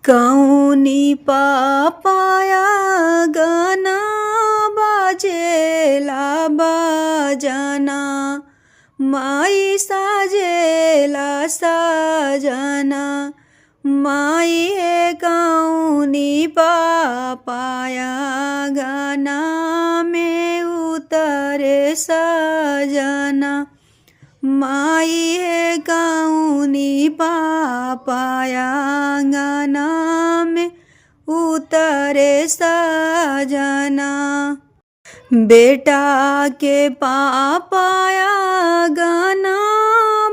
कौनी पापाया गाना बाजेला बाजना माई साजेला साजना माई है कौनी पापाया गाना में उतरे सजना माई है कौनी पापाया गाना में उतरे सजना बेटा के पापाया गाना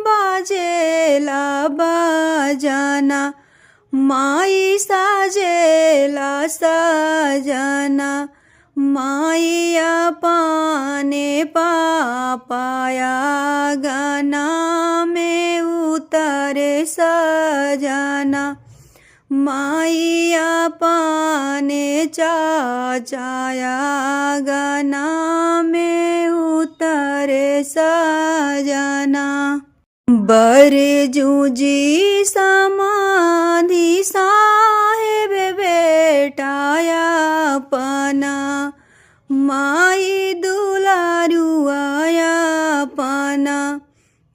बाजेला बाजना माई साजेला सजना माई अपने पापाया गाना में उतरे सजना माई अपने चाचाया गाना में उतरे सजना बरजूजी समाधि साहेब बेटाया पना माई दुलारुआया पना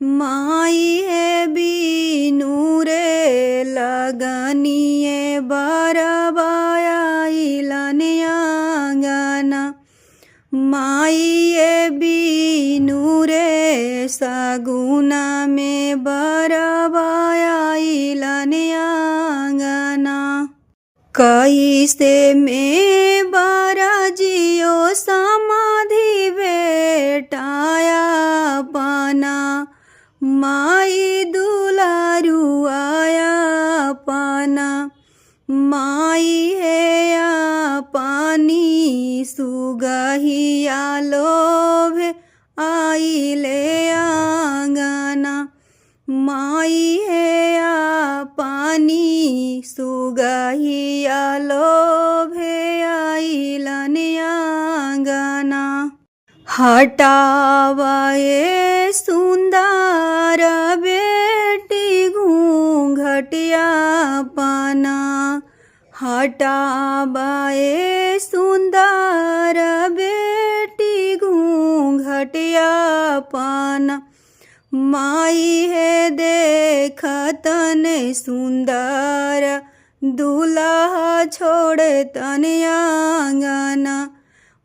माई है बीनू रे लगनिए बरबाया इलनिया गाना माई है बीनू रे सगुना में बरबाया इलनिया गाना कैसे में बरजियो समाधि बेटाया पना माई दुलारुआया पना माई है पानी सुगहिया लोभे आइले आंगना माई है पानी सुगहिया लोभे आइलन आंगना हटावाए सुंदर बेटी घूंघटिया पना हटावाए सुंदर बेटी घूंघटिया पना माई है देखतन सुंदर दूल्हा छोड़े तन आंगना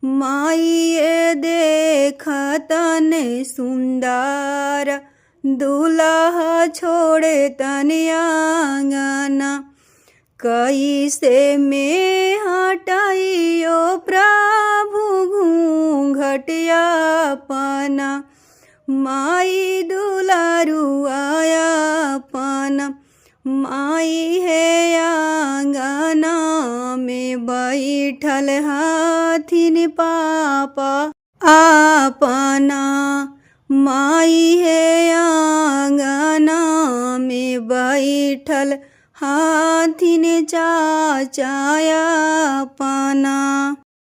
माई है देखतन सुंदर दूल्हा छोड़े तन आंगना कैसे में हटाइयो प्रभु घूंघटिया पना माई दुलारुआया पना माई है आंगना में बैठल हाथिन पापा आपना माई है आंगना में बैठल हाथिन चाचाया पना।